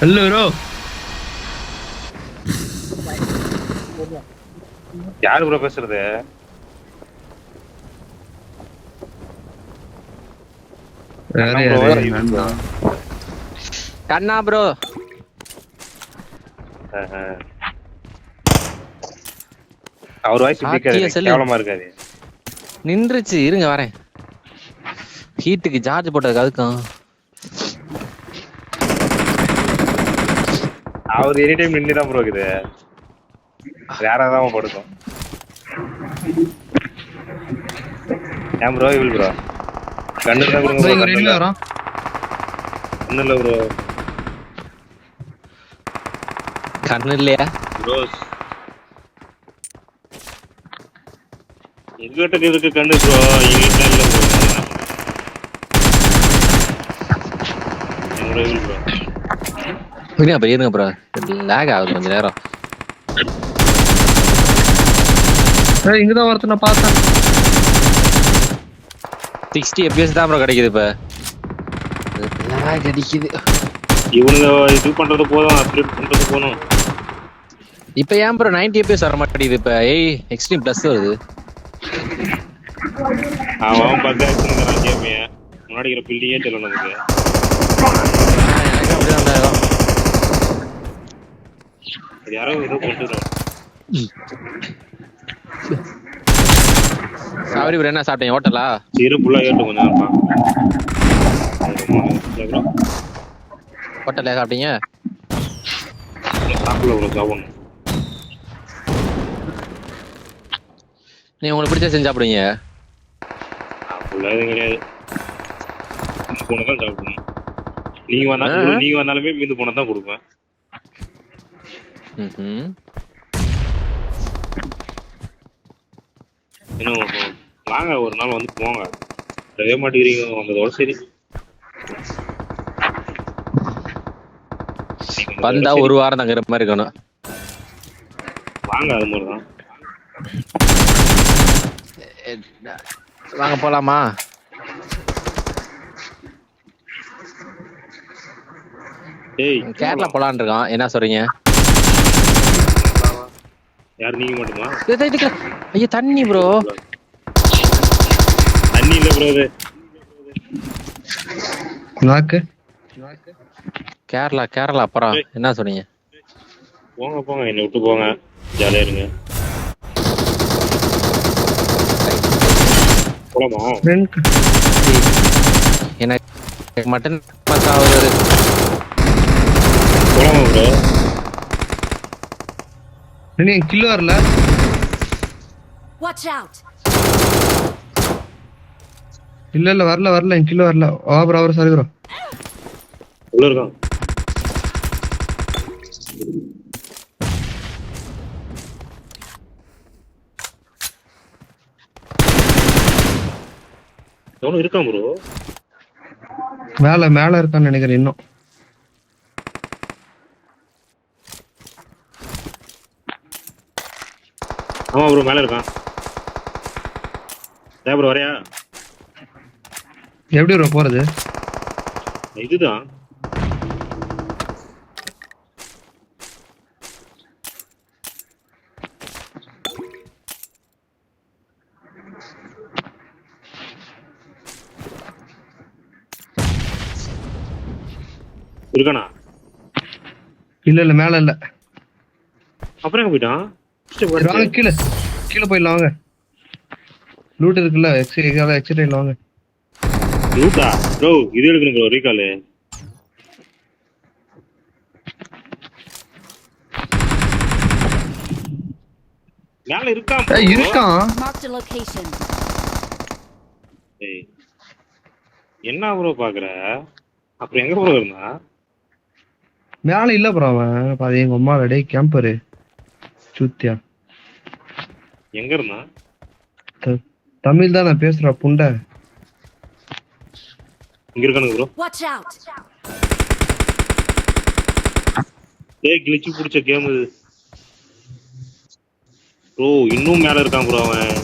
Hello bro. யாரு bro பேசுறது? கண்ணா bro. அவர் voice கேவலமா இருக்காது. நின்றுச்சு, இருங்க வரேன். ஹீட்டுக்கு சார்ஜ் போட்டதுக்கு அதுக்கும். அவர் எனி டைம் நின்று தான் ப்ரோ இருக்குது. யாராதான் படுக்கும். ஏன் ப்ரோ இவள் ப்ரோ கண்ணு தான் கொடுங்க ப்ரோ. கண்ணு வரோம். கண்ணு இல்லை ப்ரோ. கண்ணு இல்லையா ப்ரோ? எங்கிட்ட இருக்கு கண்ணு ப்ரோ. எங்கிட்ட இல்லை ப்ரோ. என்னோட இவள் ப்ரோ. இருங்க ப்ரோ, லேக் ஆகுது கொஞ்ச நேரம். இங்கதான் ஒருத்தனை பார்த்தேன். 60 FPS தான் ப்ரோ கிடைக்குது இப்ப. லேக் அடிக்குது. இவனுங்க இது பண்றது போதும், அப்டேட் பண்றது போதும். இப்ப ஏன் ப்ரோ 90 FPS வர மாட்டேங்குது? இப்ப எக்ஸ்ட்ரீம் பிளஸ் வருது. அவன் பக்கா வச்சுருக்கான் கேமைய. முன்னாடி இருக்கிற பில்டிங்கே தெரியல நமக்கு. எனக்கு அப்படிதான். யாரோ ஏதோ போட்டுறான். சாவரி ப்ரோ, என்ன சாப்பிட்டீங்க? ஹோட்டலா? சீரு புல்லா ஏட்டு கொஞ்சம் நேரமா. ஹோட்டல்ல சாப்பிட்டீங்க? சாப்பிடல ப்ரோ, சாப்பிடணும். நீ உங்களுக்கு பிடிச்ச செஞ்சு சாப்பிடுவீங்க? அப்படிலாம் எதுவும் கிடையாது. மீந்து போன தான் சாப்பிடணும். நீங்க வந்தாலுமே மீந்து போன தான் கொடுப்பேன். என்ன வாங்க ஒரு நாள் வந்து போங்க. அதே மாட்டேங்கிறீங்க வந்ததோட சரி. வந்தா ஒரு வாரம் தங்குற மாதிரி இருக்கணும். வாங்க அது மாதிரிதான். வாங்க போலாமா? கேரளா போலான் இருக்கோம், என்ன சொல்றீங்க? யார் நீங்க மட்டுமா? ஐயா தண்ணி ப்ரோ. தண்ணி இல்ல ப்ரோ. இது நாக்கு கேரளா அப்புறம் என்ன சொன்னீங்க? போங்க என்னை விட்டு போங்க, ஜாலியா இருங்க. போலாமா? எனக்கு மட்டன் மசாலா போலாமா ப்ரோ? நீ கிலோ வரல. Watch out. இல்ல வரல என் கிலோ வரல. அவர் சாரி ப்ரோ. உள்ள இருக்கான். எவனும் இருக்கான் ப்ரோ. மேல இருக்கான்னு நினைக்கிறேன் இன்னும். ஆமா ப்ரோ, மேல இருக்கான். ப்ரோ வரையா? எப்படி ப்ரோ போறது? இதுதான். இருக்கானா? இல்ல மேல இல்ல. அப்புறம் எங்க போயிட்டான்? கீழே போயிடலாம் வாங்க. லூட் இருக்குல்ல, எக்ஸிட் வாங்க. லூட்டா ப்ரோ? இது எடுக்கணும் ப்ரோ, ரீகால். மேல இருக்கான். என்ன ப்ரோ பாக்குற? அப்புறம் எங்க ப்ரோ இருந்தா? மேல இல்ல ப்ரோ, அவன் பாதி எங்க அம்மா ரெடி கேம்பரு சுத்தியா. எங்க இருந்தா? தமிழ் தான் நான் பேசுறேன் புண்டை. இங்க இருக்கானுங்க ப்ரோ. Watch out. கிளிட்ச் புடிச்ச கேம் இது ப்ரோ. இன்னும் மேல இருக்கான் ப்ரோ அவன்.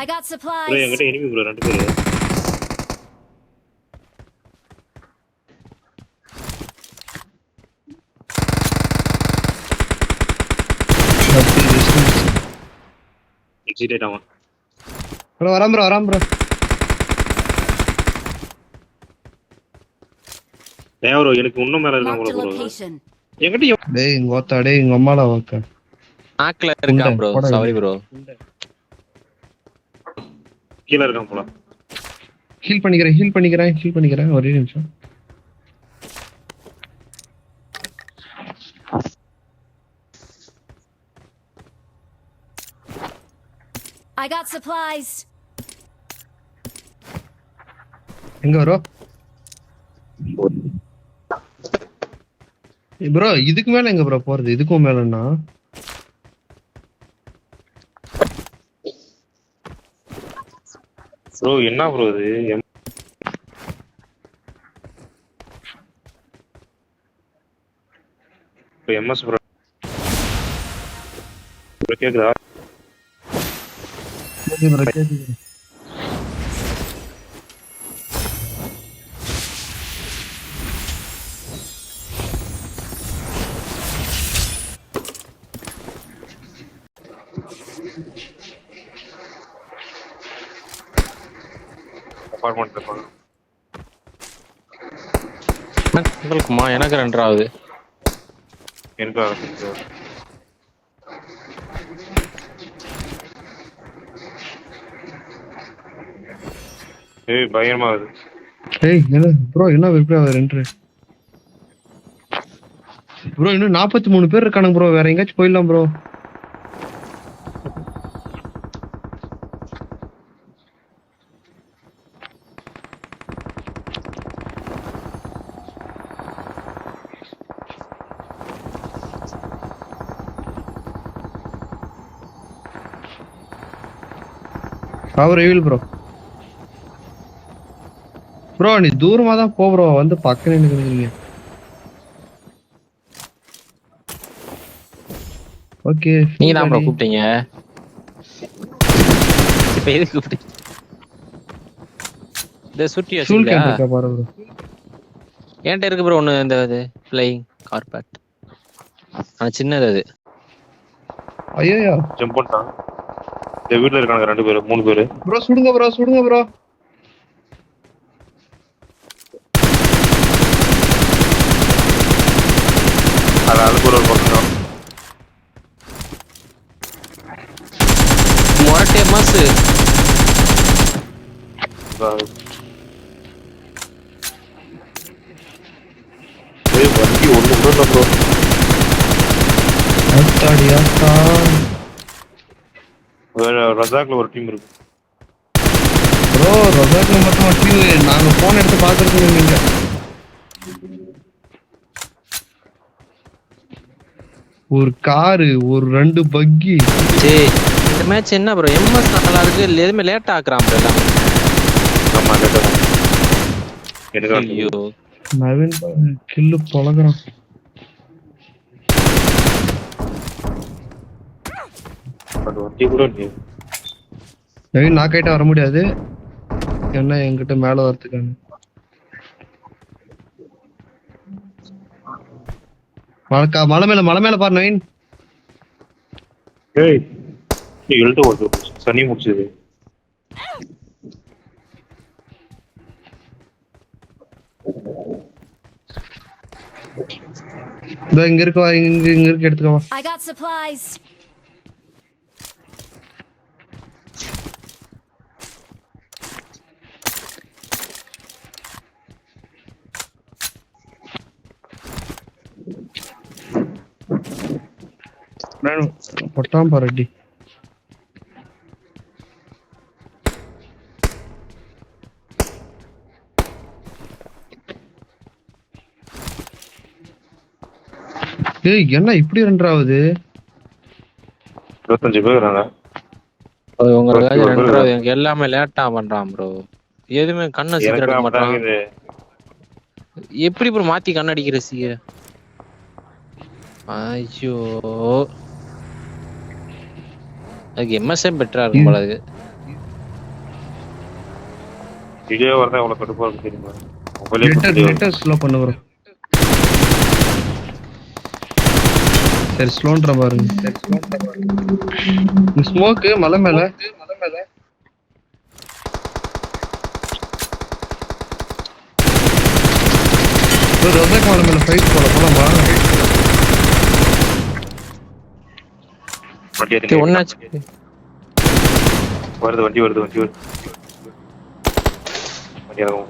I got supplies. ப்ரோ என்கிட்ட எனிமி ப்ரோ 2 பேரு. எக்ஸிட் ஆவான். Bro வராம் bro. ப்ரோ எனக்கு இன்னும் மேல இருக்கான் Marked a ப்ரோ. location. எங்கிட்ட டேய் இங்க ஓத்தா டேய் இங்க அம்மாடா வாக்க. நாக்ல இருக்கா ப்ரோ. போடா சாரி ப்ரோ. கீழ இருக்கான் போல. ஹீல் பண்ணிக்கிறேன் ஒரே நிமிஷம். I got supplies. எங்க ப்ரோ? ப்ரோ இதுக்கு மேல எங்க ப்ரோ போறது? இதுக்கும் மேலன்னா ப்ரோ என்ன ப்ரோ இது? எம்எஸ் ப்ரோ கேக்குதா? கேக்குது. அபார்ட்மெண்ட் இருப்பாங்க. உங்களுக்குமா? எனக்கு 2ஆவது. எனக்கு பயமா இருக்கு. ஏய் என்ன ப்ரோ என்ன வெப்ரா 2 ப்ரோ இன்னும் 43 பேர் இருக்கானுங்க ப்ரோ. வேற எங்கயாச்சும் போயிடலாம் bro. Power reveal bro. Bro நீ தூரமா தான் போ ப்ரோ. வந்து பக்கம் நின்னுக்கிறீங்க. ஓகே நீங்க தான் ப்ரோ கூப்பிட்டீங்க. இப்ப எதுக்கு கூப்பிட்டீங்க? இந்த சுட்டி சூல் வச்சிருக்கா? கேன் இருக்கா பாரு ப்ரோ. என்கிட்ட இருக்கு ப்ரோ ஒன்னு. இந்த ஃப்ளையிங் கார்பெட். ஆனா சின்னது அது. ஐயோ ஜம்ப் பண்ணிட்டான். இந்த வீட்ல இருக்காங்க 2 பேர் 3 பேர். ப்ரோ சுடுங்க ப்ரோ. அதுக்கு ஒரு பக்கம் மொரட்டே மாசு. வண்டி ஒண்ணு கூட இல்ல ப்ரோ. அத்தாடியாத்தா. வேற ரஜாக்ல ஒரு டீம் இருக்கு ப்ரோ. ரஜாக்ல மட்டும் டீம் நாங்க போன் எடுத்து பாக்குறதுக்கு நீங்க ஒரு காரு ஒரு 2 பக்கி. சரி இந்த மேட்ச் என்ன ப்ரோ? எம்எஸ் நல்லா இருக்கு. எதுவுமே லேட் ஆக்குறான் ப்ரோ எல்லாம். ஆமா லேட்டா எனக்கு ஐயோ நவீன் கில்லு பொழகுறான். வண்டி கூட இல்லையே. நவீன் நாக்காயிட்டா வர முடியாது. என்ன என்கிட்ட மேல வரதுக்கான மலை மேல பாரு நவீன். ஏய் நீ எழுத ஓட்டு சனி முடிச்சது. இங்க இருக்கு எடுத்துக்கவா. I got supplies. பொட்டாம் பாரடி. ஏய் என்ன இப்படி 2ஆவது? 25 பேர் இருக்காங்க. உங்களுக்கு 2ஆவது. எனக்கு எல்லாமே லேட்டா பண்றான் ப்ரோ. எதுவுமே கண்ணை சீக்கிரம் எடுக்க மாட்டான். எப்படி ப்ரோ மாத்தி கண்ணடிக்கிற சீய? ஐயோ அதுக்கு எம்எஸ்ஏ பெட்டரா இருக்கும் போல இருக்கு. வீடியோ வரதா எவ்வளவு கடுப்பா இருக்கு தெரியுமா? லெட்டர் ஸ்லோ பண்ணு ப்ரோ. சரி ஸ்லோன்ற பாருங்க. ஸ்மோக்கு மலை மேல. ரசக் மலை மேல ஃபைட் போலாமா? வண்டி எடுங்க. ஒன்னாச்சு. வருது வண்டி வருது. வண்டி இறங்கும்.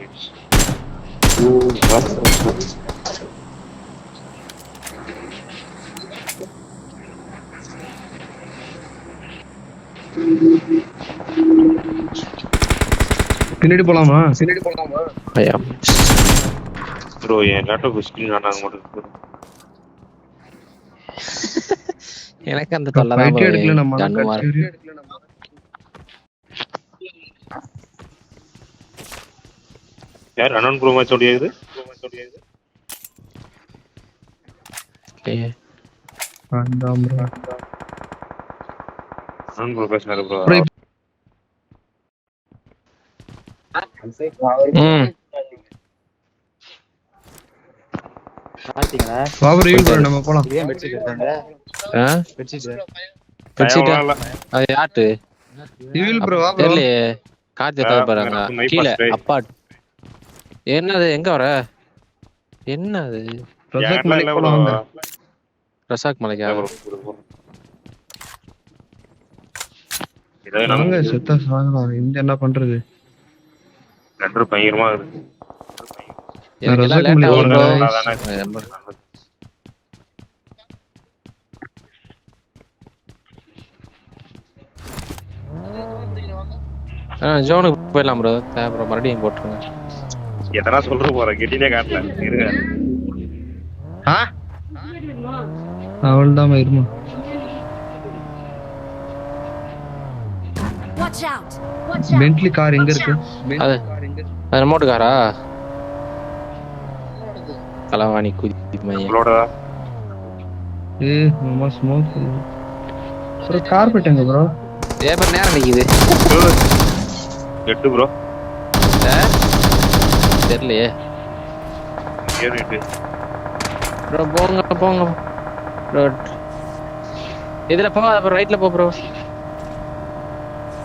பின்னாடி போலாமா? ஐயா bro N laptop screen on ஆக மாட்டேங்குது. எனக்கு அந்த தொல்லை தான் ஃபைட் bro. எடுக்கல நம்ம கன்னு மாற. யார் அனன் ப்ரோ மேட்ச் ஓடியாது? ஏய், அதான் bro. அனன் ப்ரோ பேசினாரு ப்ரோ. ம் பாபர் ஈல் bro நம்ம போலாம். ஆ பெட்ஷீட் அது யாரு ஈல் bro வா bro. தெரியலையே. காத்து தர பாருங்க கீழே அப்பாட். என்னது எங்க வர? என்னது ரசக் மலை போலாம். ரசாக் மலைக்கா? நாங்க செத்தா சாகலாம். இந்த என்ன பண்றது? ரெண்டு பயங்கரமா இருக்கு. எனக்கு எல்லாம் ரசாக் லேட் மலை ஆகும் போறேன். bro. ஜோனுக்கு போயிடலாம் ப்ரோ. அப்புறம் மறுபடியும் போட்டுருங்க. எதனா சொல்ற போற கெட்டினே காட்டல இருங்க. அவள்தான் இருமா. Watch out! பென்ட்லி கார் எங்க இருக்கு? அது ரிமோட் காரா? கலவாணி குதி மையம். உங்களோட மாமா ஸ்மோக் ப்ரோ. கார்பெட் எங்க ப்ரோ? ஏப்ப நேரம் நிக்குது. எட்டு ப்ரோ. தெரியலையே ஏறிட்டு ப்ரோ. போங்க ப்ரோ. இதுல போ, அப்புறம் ரைட்ல போ ப்ரோ.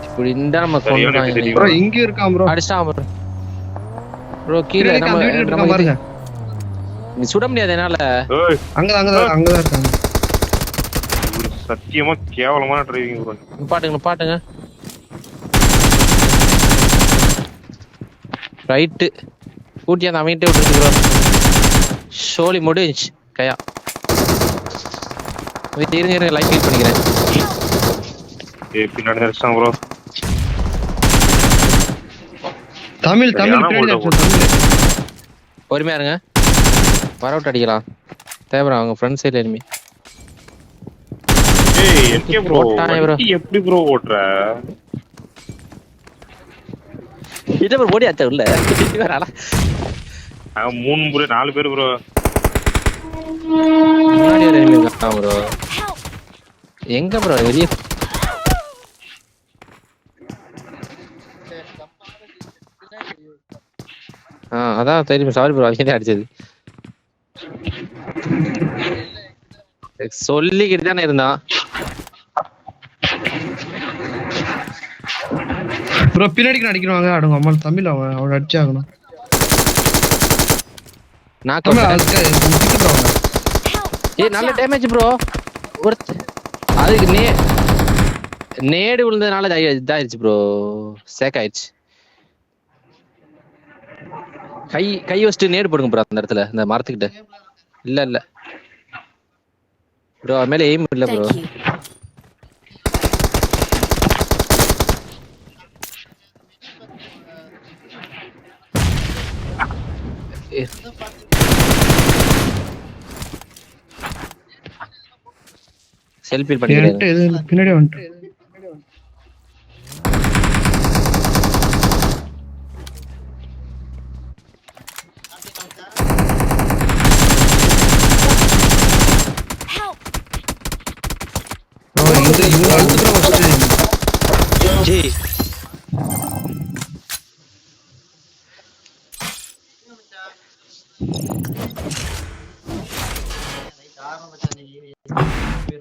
இப்படி இந்த நம்ம கொண்டு ப்ரோ இங்க இருக்கான் ப்ரோ. அடிச்சான் ப்ரோ. ப்ரோ கீழே நம்ம பாருங்க. நீ சுட முடியாது என்னால. அங்கதான் இருக்காங்க. சத்தியமா கேவலமான டிரைவிங் ப்ரோ. பாட்டுங்க ரைட்டு கூட்டி அந்த அவன்கிட்ட விட்டுருக்கு ப்ரோ. ஷோலி முடிஞ்சு கையா. இருங்க லைட் ஃபீல் பண்ணிக்கிறேன். பின்னாடி நினைச்சான் ப்ரோ. தமிழ் பொறுமையா இருங்க. வரவுட் அடிக்கலாம் தேவை. அவங்க ஃப்ரண்ட் சைடுல எனிமி. ஏய் என்கே ப்ரோ எப்படி ப்ரோ ஓட்ற? இத ப்ரோ ஓடி ஆச்சா உள்ள. வரடா. அவன் 3 முறை 4 பேர் ப்ரோ. முன்னாடி ஒரு எனிமி இருக்கான் ப்ரோ. எங்க ப்ரோ வெளிய? அதான் தெரியும். Sorry bro. அவங்க அடிச்சது சொல்லிக்கிட்டு தானே இருந்தான் ப்ரோ. பின்னாடிக்கு அடிக்கிறாங்க. அடுங்க அம்மா தமிழ் அவன் அடிச்சாகணும். நான் நல்ல டேமேஜ் ப்ரோ. அதுக்கு நேடு விழுந்ததுனால இதாயிருச்சு ப்ரோ. சேக் ஆயிடுச்சு. கை வச்சுட்டு நேடு போடுங்க ப்ரோ அந்த இடத்துல, இந்த மரத்துக்கிட்ட. இல்ல ப்ரோ மேல எய்ம் இல்ல ப்ரோ. செல்ஃபி பண்ணிக்கிறேன். பின்னாடி வந்துட்டு ஜி இருக்கு